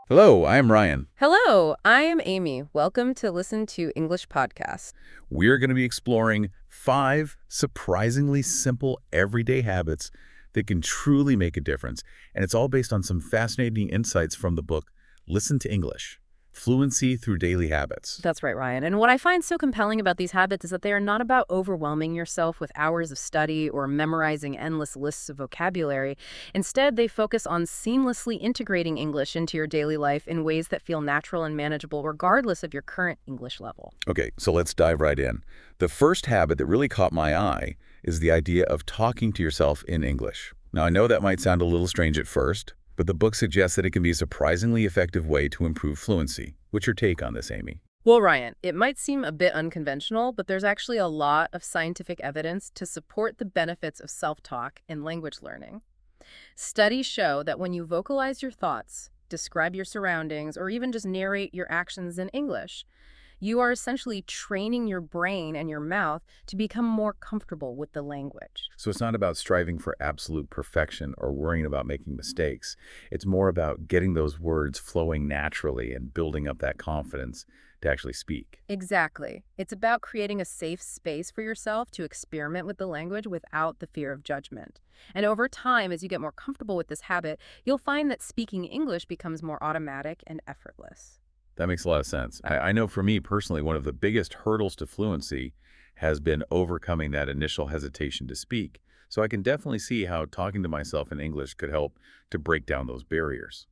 Hello, I am Ryan. Hello, I am Amy. Welcome to Listen to English Podcast. We're going to be exploring 5 surprisingly simple everyday habits that can truly make a difference. And it's all based on some fascinating insights from the book, Listen to English, Fluency Through Daily Habits. That's right, Ryan. And what I find so compelling about these habits is that they are not about overwhelming yourself with hours of study or memorizing endless lists of vocabulary. Instead, they focus on seamlessly integrating English into your daily life in ways that feel natural and manageable regardless of your current English level. Okay, so let's dive right in. The first habit that really caught my eye is the idea of talking to yourself in English. Now, I know that might sound a little strange at first, but the book suggests that it can be a surprisingly effective way to improve fluency. What's your take on this, Amy? Well, Ryan, it might seem a bit unconventional, but there's actually a lot of scientific evidence to support the benefits of self-talk in language learning. Studies show that when you vocalize your thoughts, describe your surroundings, or even just narrate your actions in English, you are essentially training your brain and your mouth to become more comfortable with the language. So it's not about striving for absolute perfection or worrying about making mistakes. It's more about getting those words flowing naturally and building up that confidence to actually speak. Exactly. It's about creating a safe space for yourself to experiment with the language without the fear of judgment. And over time, as you get more comfortable with this habit, you'll find that speaking English becomes more automatic and effortless. That makes a lot of sense. I know for me personally, one of the biggest hurdles to fluency has been overcoming that initial hesitation to speak. So I can definitely see how talking to myself in English could help to break down those barriers.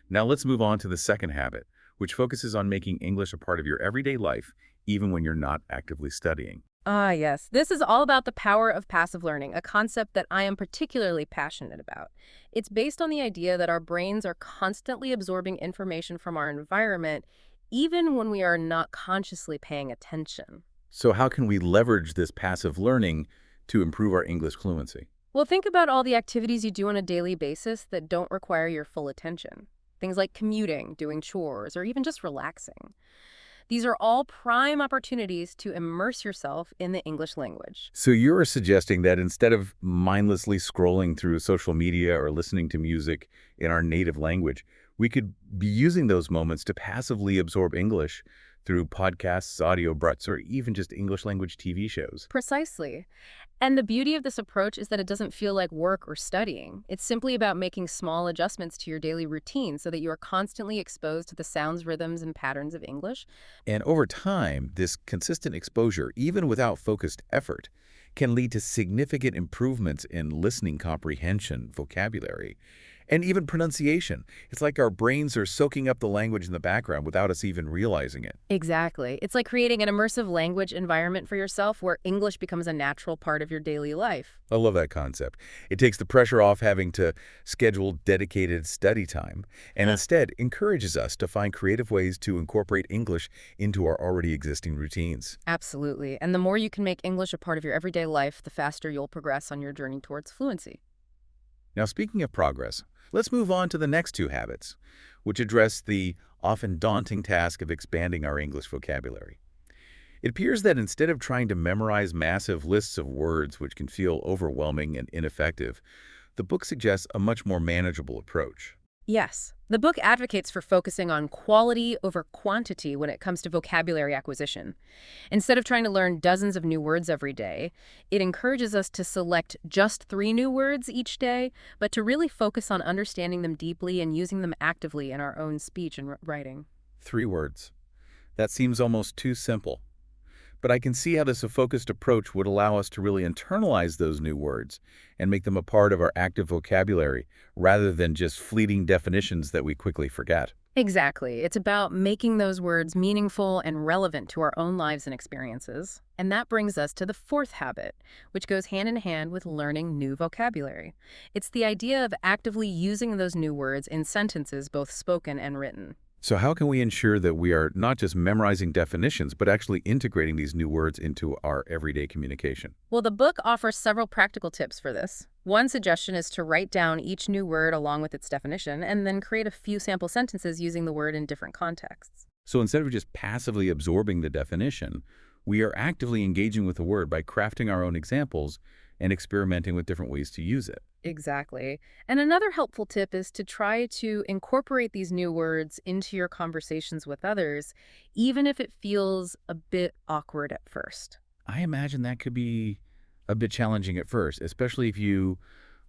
Now let's move on to the second habit, which focuses on making English a part of your everyday life, even when you're not actively studying. Ah, yes. This is all about the power of passive learning, a concept that I am particularly passionate about. It's based on the idea that our brains are constantly absorbing information from our environment, even when we are not consciously paying attention. So how can we leverage this passive learning to improve our English fluency? Well, think about all the activities you do on a daily basis that don't require your full attention. Things like commuting, doing chores, or even just relaxing. These are all prime opportunities to immerse yourself in the English language. So you're suggesting that instead of mindlessly scrolling through social media or listening to music in our native language, we could be using those moments to passively absorb English through podcasts, audiobooks, or even just English language TV shows. Precisely. And the beauty of this approach is that it doesn't feel like work or studying. It's simply about making small adjustments to your daily routine so that you are constantly exposed to the sounds, rhythms, and patterns of English. And over time, this consistent exposure, even without focused effort, can lead to significant improvements in listening comprehension, vocabulary, and even pronunciation. It's like our brains are soaking up the language in the background without us even realizing it. Exactly. It's like creating an immersive language environment for yourself where English becomes a natural part of your daily life. I love that concept. It takes the pressure off having to schedule dedicated study time and instead encourages us to find creative ways to incorporate English into our already existing routines. Absolutely. And the more you can make English a part of your everyday life, the faster you'll progress on your journey towards fluency. Now, speaking of progress, let's move on to the next 2 habits, which address the often daunting task of expanding our English vocabulary. It appears that instead of trying to memorize massive lists of words which can feel overwhelming and ineffective, the book suggests a much more manageable approach. Yes. The book advocates for focusing on quality over quantity when it comes to vocabulary acquisition. Instead of trying to learn dozens of new words every day, it encourages us to select just 3 new words each day, but to really focus on understanding them deeply and using them actively in our own speech and writing. 3 words. That seems almost too simple. But I can see how this focused approach would allow us to really internalize those new words and make them a part of our active vocabulary rather than just fleeting definitions that we quickly forget. Exactly. It's about making those words meaningful and relevant to our own lives and experiences. And that brings us to the 4th habit, which goes hand in hand with learning new vocabulary. It's the idea of actively using those new words in sentences, both spoken and written. So how can we ensure that we are not just memorizing definitions, but actually integrating these new words into our everyday communication? Well, the book offers several practical tips for this. One suggestion is to write down each new word along with its definition and then create a few sample sentences using the word in different contexts. So instead of just passively absorbing the definition, we are actively engaging with the word by crafting our own examples and experimenting with different ways to use it. Exactly. And another helpful tip is to try to incorporate these new words into your conversations with others, even if it feels a bit awkward at first. I imagine that could be a bit challenging at first, especially if you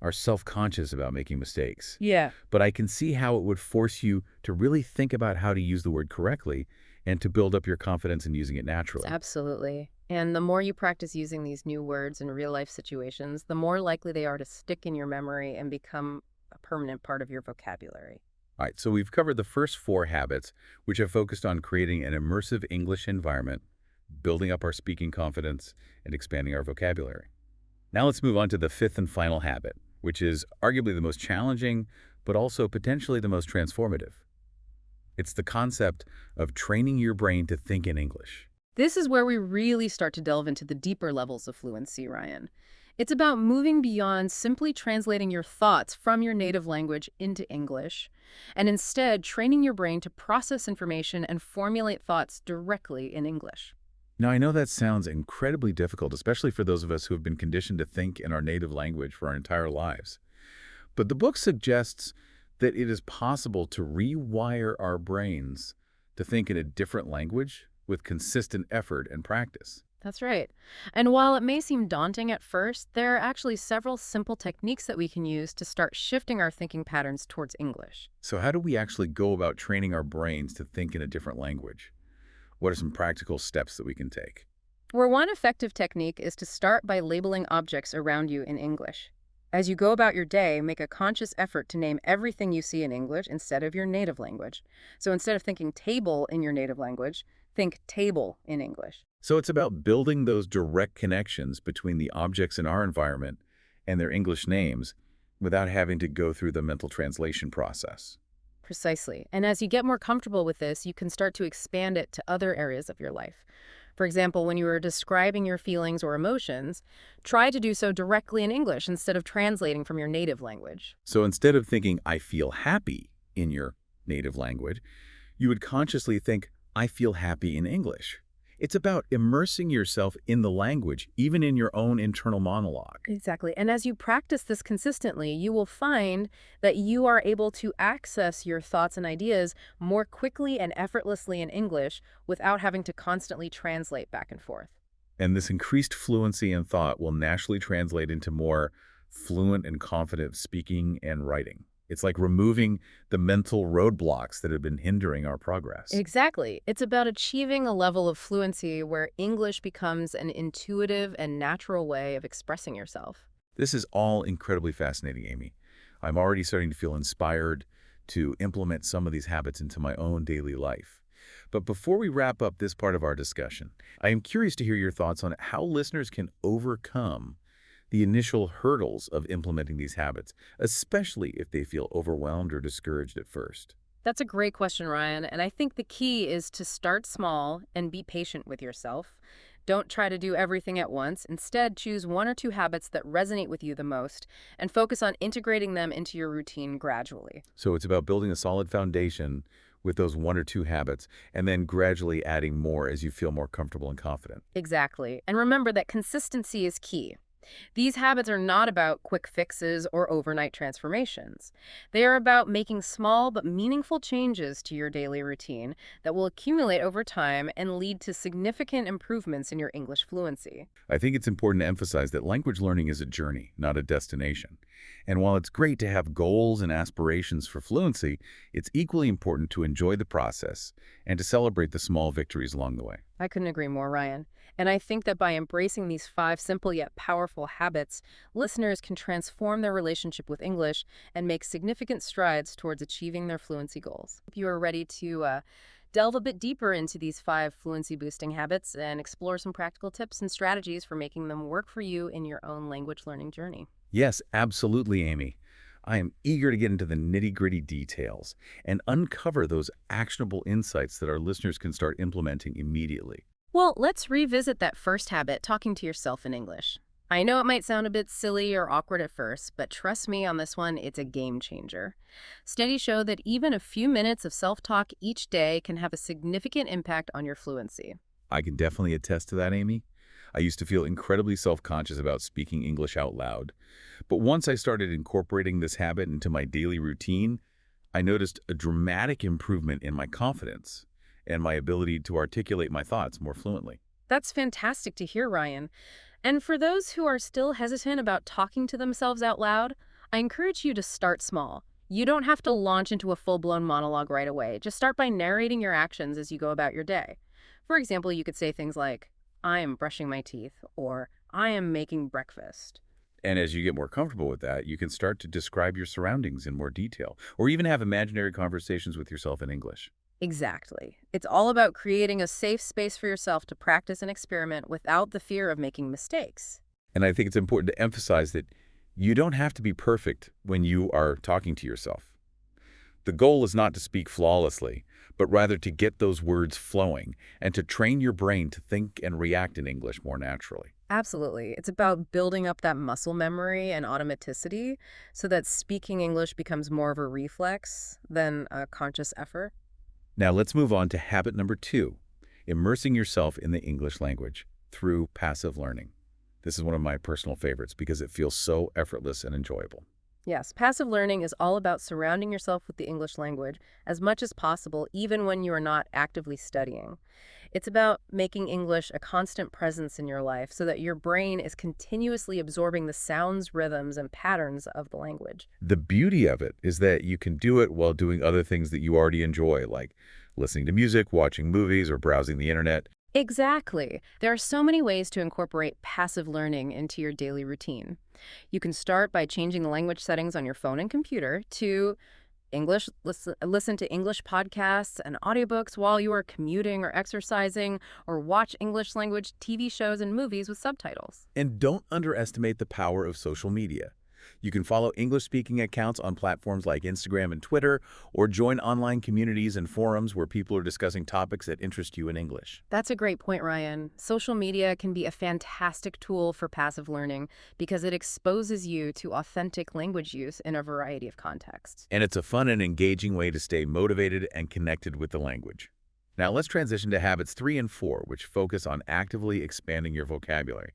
are self-conscious about making mistakes. Yeah. But I can see how it would force you to really think about how to use the word correctly and to build up your confidence in using it naturally. Absolutely. And the more you practice using these new words in real life situations, the more likely they are to stick in your memory and become a permanent part of your vocabulary. All right, so we've covered the first four habits, which have focused on creating an immersive English environment, building up our speaking confidence, and expanding our vocabulary. Now let's move on to the fifth and final habit, which is arguably the most challenging, but also potentially the most transformative. It's the concept of training your brain to think in English. This is where we really start to delve into the deeper levels of fluency, Ryan. It's about moving beyond simply translating your thoughts from your native language into English, and instead training your brain to process information and formulate thoughts directly in English. Now, I know that sounds incredibly difficult, especially for those of us who have been conditioned to think in our native language for our entire lives. But the book suggests that it is possible to rewire our brains to think in a different language with consistent effort and practice. That's right. And while it may seem daunting at first, there are actually several simple techniques that we can use to start shifting our thinking patterns towards English. So how do we actually go about training our brains to think in a different language? What are some practical steps that we can take? Where one effective technique is to start by labeling objects around you in English. As you go about your day, make a conscious effort to name everything you see in English instead of your native language. So instead of thinking table in your native language, think table in English. So it's about building those direct connections between the objects in our environment and their English names without having to go through the mental translation process. Precisely. And as you get more comfortable with this, you can start to expand it to other areas of your life. For example, when you are describing your feelings or emotions, try to do so directly in English instead of translating from your native language. So instead of thinking, I feel happy in your native language, you would consciously think, I feel happy in English. It's about immersing yourself in the language, even in your own internal monologue. Exactly. And as you practice this consistently, you will find that you are able to access your thoughts and ideas more quickly and effortlessly in English without having to constantly translate back and forth. And this increased fluency in thought will naturally translate into more fluent and confident speaking and writing. It's like removing the mental roadblocks that have been hindering our progress. Exactly. It's about achieving a level of fluency where English becomes an intuitive and natural way of expressing yourself. This is all incredibly fascinating, Amy. I'm already starting to feel inspired to implement some of these habits into my own daily life. But before we wrap up this part of our discussion, I am curious to hear your thoughts on how listeners can overcome the initial hurdles of implementing these habits, especially if they feel overwhelmed or discouraged at first. That's a great question, Ryan. And I think the key is to start small and be patient with yourself. Don't try to do everything at once. Instead, choose one or two habits that resonate with you the most and focus on integrating them into your routine gradually. So it's about building a solid foundation with those one or two habits and then gradually adding more as you feel more comfortable and confident. Exactly. And remember that consistency is key. These habits are not about quick fixes or overnight transformations. They are about making small but meaningful changes to your daily routine that will accumulate over time and lead to significant improvements in your English fluency. I think it's important to emphasize that language learning is a journey, not a destination. And while it's great to have goals and aspirations for fluency, it's equally important to enjoy the process and to celebrate the small victories along the way. I couldn't agree more, Ryan. And I think that by embracing these 5 simple yet powerful habits, listeners can transform their relationship with English and make significant strides towards achieving their fluency goals. If you are ready to delve a bit deeper into these 5 fluency boosting habits and explore some practical tips and strategies for making them work for you in your own language learning journey. Yes, absolutely, Amy. I am eager to get into the nitty-gritty details and uncover those actionable insights that our listeners can start implementing immediately. Well, let's revisit that first habit, talking to yourself in English. I know it might sound a bit silly or awkward at first, but trust me on this one, it's a game changer. Studies show that even a few minutes of self-talk each day can have a significant impact on your fluency. I can definitely attest to that, Amy. I used to feel incredibly self-conscious about speaking English out loud. But once I started incorporating this habit into my daily routine, I noticed a dramatic improvement in my confidence and my ability to articulate my thoughts more fluently. That's fantastic to hear, Ryan. And for those who are still hesitant about talking to themselves out loud, I encourage you to start small. You don't have to launch into a full-blown monologue right away. Just start by narrating your actions as you go about your day. For example, you could say things like, I am brushing my teeth, or I am making breakfast. And as you get more comfortable with that, you can start to describe your surroundings in more detail, or even have imaginary conversations with yourself in English. Exactly. It's all about creating a safe space for yourself to practice and experiment without the fear of making mistakes. And I think it's important to emphasize that you don't have to be perfect when you are talking to yourself. The goal is not to speak flawlessly, but rather to get those words flowing and to train your brain to think and react in English more naturally. Absolutely. It's about building up that muscle memory and automaticity so that speaking English becomes more of a reflex than a conscious effort. Now let's move on to habit number 2, immersing yourself in the English language through passive learning. This is one of my personal favorites because it feels so effortless and enjoyable. Yes, passive learning is all about surrounding yourself with the English language as much as possible, even when you are not actively studying. It's about making English a constant presence in your life so that your brain is continuously absorbing the sounds, rhythms, and patterns of the language. The beauty of it is that you can do it while doing other things that you already enjoy, like listening to music, watching movies, or browsing the internet. Exactly. There are so many ways to incorporate passive learning into your daily routine. You can start by changing the language settings on your phone and computer to English, listen to English podcasts and audiobooks while you are commuting or exercising, or watch English language TV shows and movies with subtitles. And don't underestimate the power of social media. You can follow English-speaking accounts on platforms like Instagram and Twitter, or join online communities and forums where people are discussing topics that interest you in English. That's a great point, Ryan. Social media can be a fantastic tool for passive learning because it exposes you to authentic language use in a variety of contexts. And it's a fun and engaging way to stay motivated and connected with the language. Now let's transition to habits 3 and 4, which focus on actively expanding your vocabulary.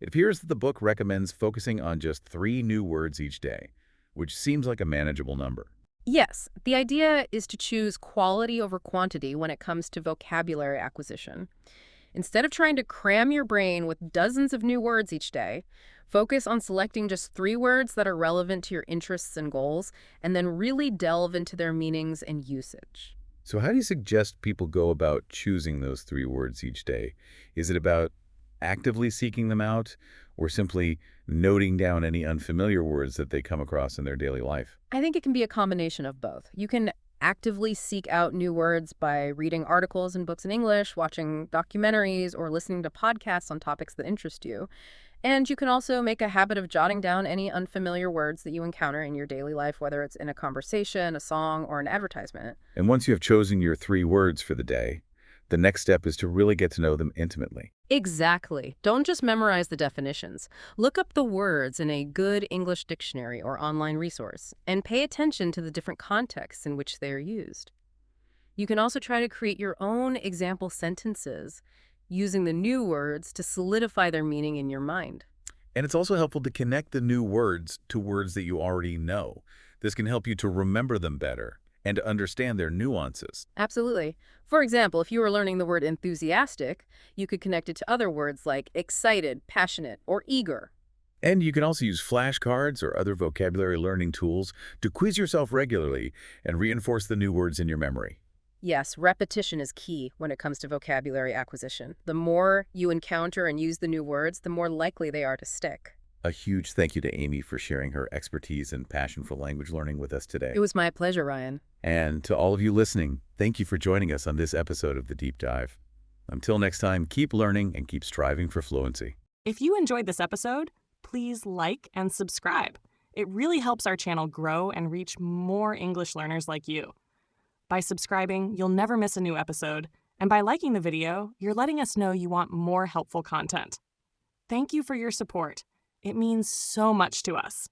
It appears that the book recommends focusing on just 3 new words each day, which seems like a manageable number. Yes, the idea is to choose quality over quantity when it comes to vocabulary acquisition. Instead of trying to cram your brain with dozens of new words each day, focus on selecting just 3 words that are relevant to your interests and goals, and then really delve into their meanings and usage. So how do you suggest people go about choosing those 3 words each day? Is it about actively seeking them out, or simply noting down any unfamiliar words that they come across in their daily life? I think it can be a combination of both. You can actively seek out new words by reading articles and books in English, watching documentaries, or listening to podcasts on topics that interest you. And you can also make a habit of jotting down any unfamiliar words that you encounter in your daily life, whether it's in a conversation, a song, or an advertisement. And once you have chosen your 3 words for the day, the next step is to really get to know them intimately. Exactly. Don't just memorize the definitions. Look up the words in a good English dictionary or online resource, and pay attention to the different contexts in which they are used. You can also try to create your own example sentences using the new words to solidify their meaning in your mind. And it's also helpful to connect the new words to words that you already know. This can help you to remember them better and to understand their nuances. Absolutely. For example, if you were learning the word enthusiastic, you could connect it to other words like excited, passionate, or eager. And you can also use flashcards or other vocabulary learning tools to quiz yourself regularly and reinforce the new words in your memory. Yes, repetition is key when it comes to vocabulary acquisition. The more you encounter and use the new words, the more likely they are to stick. A huge thank you to Amy for sharing her expertise and passion for language learning with us today. It was my pleasure, Ryan. And to all of you listening, thank you for joining us on this episode of The Deep Dive. Until next time, keep learning and keep striving for fluency. If you enjoyed this episode, please like and subscribe. It really helps our channel grow and reach more English learners like you. By subscribing, you'll never miss a new episode, and by liking the video, you're letting us know you want more helpful content. Thank you for your support. It means so much to us.